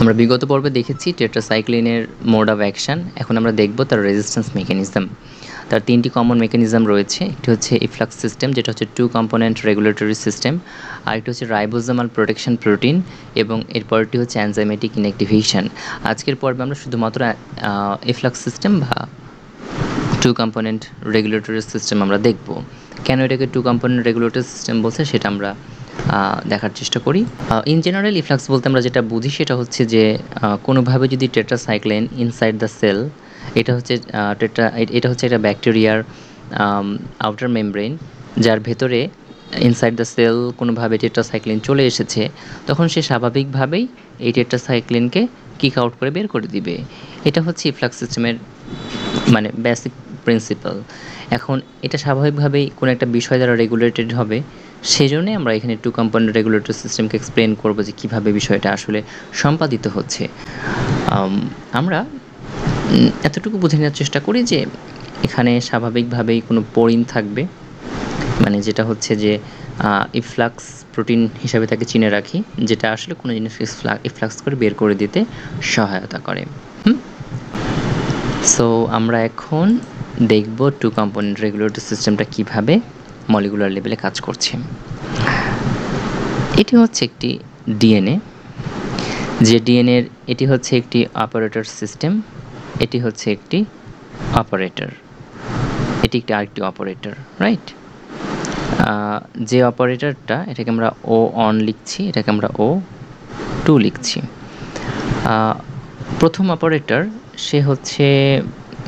আমরা বিগত পর্বে দেখেছি টেট্রাসাইক্লিনের মোড অফ অ্যাকশন। এখন আমরা দেখব তার রেজিস্ট্যান্স মেকানিজম। তার ৩টি কমন মেকানিজম রয়েছে। একটি হচ্ছে ইফ্লাক্স সিস্টেম, যেটা হচ্ছে 2 কম্পোনেন্ট রেগুলেটরি সিস্টেম। আরেকটি হচ্ছে রাইবোজোমাল প্রোটেকশন প্রোটিন এবং এরপরটি হচ্ছে এনজাইমেটিক ইনঅ্যাক্টিভেশন। আজকের পর্বে আমরা শুধুমাত্র ইফ্লাক্স সিস্টেম বা 2 কম্পোনেন্ট রেগুলেটরি সিস্টেম আমরা দেখব। কেন এটাকে 2 কম্পোনেন্ট রেগুলেটরি সিস্টেম বলছে সেটা আমরা দেখার চেষ্টা করি। ইন জেনারেল ইফ্লাক্স বলতে আমরা যেটা বুঝি সেটা হচ্ছে যে কোনোভাবে যদি টেট্রাসাইক্লিন ইনসাইড দ্য সেল, এটা হচ্ছে এটা হচ্ছে একটা ব্যাকটেরিয়ার আউটার মেমব্রেন, যার ভেতরে ইনসাইড দ্য সেল কোনোভাবে টেট্রাসাইক্লিন চলে এসেছে, তখন সে স্বাভাবিকভাবেই এই টেট্রাসাইক্লিনকে কিক আউট করে বের করে দিবে। এটা হচ্ছে ইফ্লাক্স সিস্টেমের মানে বেসিক প্রিন্সিপাল। এখন এটা স্বাভাবিকভাবেই কোনো একটা বিষয় দ্বারা রেগুলেটেড হবে, সেজন্যই আমরা এখানে 2 কম্পোনেন্ট রেগুলেটরি সিস্টেমকে এক্সপ্লেন করব যে কীভাবে বিষয়টা আসলে সম্পাদিত হচ্ছে। আমরা এতটুকু বুঝে নেওয়ার চেষ্টা করি যে এখানে স্বাভাবিকভাবেই কোনো পোরিন থাকবে, মানে যেটা হচ্ছে যে ইফ্লাক্স প্রোটিন হিসাবে তাকে চিনে রাখি, যেটা আসলে কোনো জিনিস ইফ্লাক্স করে বের করে দিতে সহায়তা করে। সো আমরা এখন দেখব 2 কম্পোনেন্ট রেগুলেটরি সিস্টেমটা কীভাবে মলিকুলার লেভেলে কাজ করছে। এটি হচ্ছে একটি ডিএনএ, যে ডিএনএর এটি হচ্ছে একটি অপারেটর সিস্টেম, এটি হচ্ছে একটি অপারেটর, এটি একটি আরেকটি অপারেটর, রাইট? যে অপারেটরটা, এটাকে আমরা O1 লিখছি, এটাকে আমরা O2 লিখছি। প্রথম অপারেটর সে হচ্ছে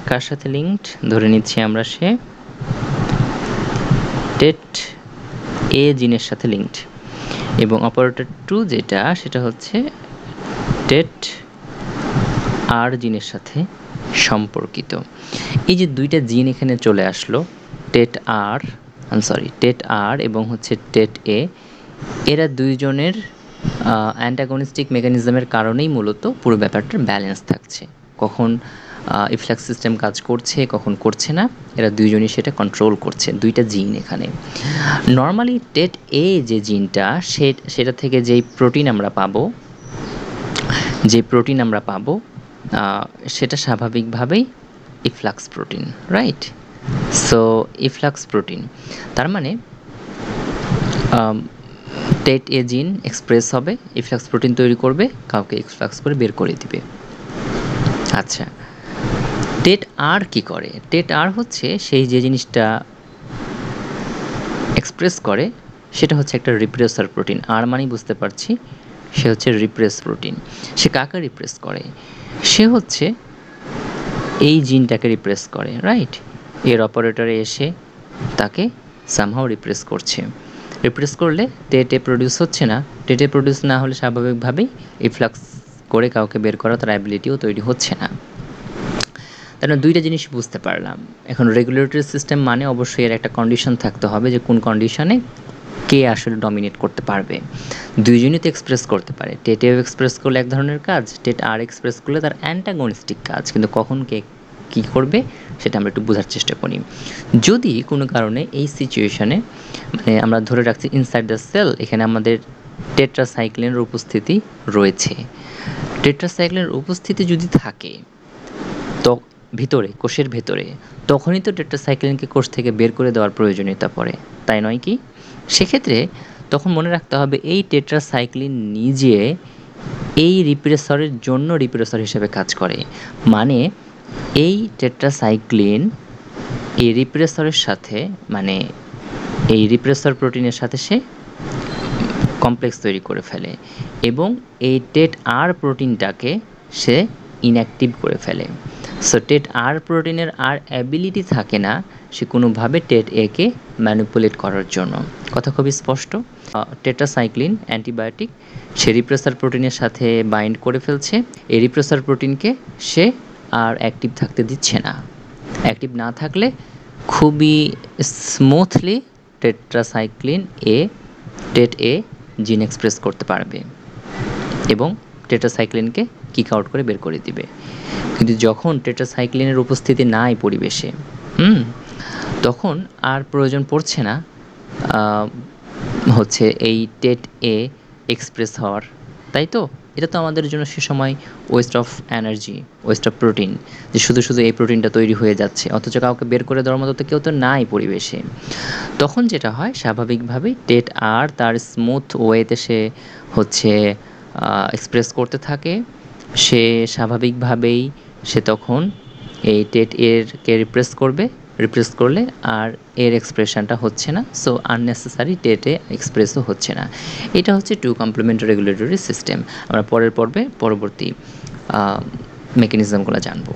কার সাথে লিঙ্কড ধরে নিচ্ছি আমরা, সে টেট এ জিনের সাথে লিঙ্কড, এবং অপারেটর 2 যেটা, সেটা হচ্ছে টেট আর জিনের সাথে সম্পর্কিত। এই যে দুইটা জিন এখানে চলে আসলো, টেট আর এবং হচ্ছে টেট এ, এরা দুইজনের অ্যান্টাগনিস্টিক মেকানিজমের কারণেই মূলত পুরো ব্যাপারটার ব্যালেন্স থাকছে। কখন ইফ্লাক্স সিস্টেম কাজ করছে, কখন করছে না, এরা দুইজনই সেটা কন্ট্রোল করছে, দুইটা জিন এখানে। নর্মালি টেট এ যে জিনটা, সেটা থেকে যেই প্রোটিন আমরা পাবো, সেটা স্বাভাবিকভাবেই efflux protein, right? So efflux protein তার মানে টেট এ জিন এক্সপ্রেস হবে, ইফ্লাক্স প্রোটিন তৈরি করবে, কাউকে ইফ্লাক্স করে বের করে দিবে। আচ্ছা, টেট আর কি করে? টেট আর হচ্ছে সেই যে জিনিসটা এক্সপ্রেস করে, সেটা হচ্ছে একটা রিপ্রেসার প্রোটিন। আর মানেই বুঝতে পারছি সে হচ্ছে রিপ্রেস প্রোটিন। সে কাকে রিপ্রেস করে? সে হচ্ছে এই জিনটাকে রিপ্রেস করে, রাইট? এর অপারেটরে এসে তাকে সামহাও রিপ্রেস করছে। রিপ্রেস করলে টেটে প্রডিউস হচ্ছে না, টেটে প্রডিউস না হলে স্বাভাবিকভাবেই ইফ্লাক্স করে কাউকে বের করা তার অ্যাবিলিটিও তৈরি হচ্ছে না। তাহলে দুইটা জিনিস বুঝতে পারলাম। এখন রেগুলেটরি সিস্টেম মানে অবশ্যই এর একটা কন্ডিশন থাকতে হবে, যে কোন কন্ডিশনে কে আসলে ডমিনেট করতে পারবে। দুইজনই তো এক্সপ্রেস করতে পারে, টেটেও এক্সপ্রেস করলে এক ধরনের কাজ, টেট আর এক্সপ্রেস করলে তার অ্যান্টাগনিস্টিক কাজ, কিন্তু কখন কে কী করবে সেটা আমরা একটু বোঝার চেষ্টা করি। যদি কোনো কারণে এই সিচুয়েশনে, মানে আমরা ধরে রাখছি ইনসাইড দ্য সেল, এখানে আমাদের টেট্রাসাইক্লিনের উপস্থিতি রয়েছে। টেট্রাসাইক্লিনের উপস্থিতি যদি থাকে তো ভিতরে, কোষের ভেতরে, তখনই তো টেট্রাসাইক্লিনকে কোষ থেকে বের করে দেওয়ার প্রয়োজনীয়তা পড়ে, তাই নয় কি? সেক্ষেত্রে তখন মনে রাখতে হবে এই টেট্রাসাইক্লিন নিজে এই রিপ্রেসরের জন্য রিপ্রেসর হিসেবে কাজ করে। মানে এই টেট্রাসাইক্লিন এই রিপ্রেসরের সাথে, মানে এই রিপ্রেসর প্রোটিনের সাথে সে কমপ্লেক্স তৈরি করে ফেলে এবং এই টেট আর প্রোটিনটাকে সে ইনঅ্যাক্টিভ করে ফেলে। সো টেট আর প্রোটিনের আর অ্যাবিলিটি থাকে না সে কোনোভাবে টেট একে ম্যানিপুলেট করার জন্য। কথা খুবই স্পষ্ট। টেট্রাসাইক্লিন অ্যান্টিবায়োটিক, সে রিপ্রেসার প্রোটিনের সাথে বাইন্ড করে ফেলছে, এই রিপ্রেসার প্রোটিনকে সে আর অ্যাক্টিভ থাকতে দিচ্ছে না। অ্যাক্টিভ না থাকলে খুবই স্মুথলি টেট্রাসাইক্লিন টেট এ জিন এক্সপ্রেস করতে পারবে এবং টেট্রাসাইক্লিনকে কিক আউট করে বের করে দিবে। কিন্তু যখন টেট্রাসাইক্লিনের উপস্থিতি নাই পরিবেশে, তখন আর প্রয়োজন পড়ছে না হচ্ছে এই টেট এ এক্সপ্রেস হওয়ার, তাই তো? এটা তো আমাদের জন্য সে সময় West of energy, West of protein, যে শুধু এই প্রোটিনটা তৈরি হয়ে যাচ্ছে, অথচ কাউকে বের করে দেওয়ার মতো তো কেউ তো নাই পরিবেশে। তখন যেটা হয় স্বাভাবিকভাবেই টেট আর তার স্মুথ ওয়েতে সে হচ্ছে এক্সপ্রেস করতে থাকে। সে স্বাভাবিকভাবেই সে তখন এই টেট এরকে রিপ্লেস করলে আর এর এক্সপ্রেশনটা হচ্ছে না, সো আননেসেসারি টেটে এক্সপ্রেসও হচ্ছে না। এটা হচ্ছে টু কমপ্লিমেন্টারি রেগুলেটরি সিস্টেম। আমরা পরের পর্বে পরবর্তী মেকানিজমগুলো জানবো।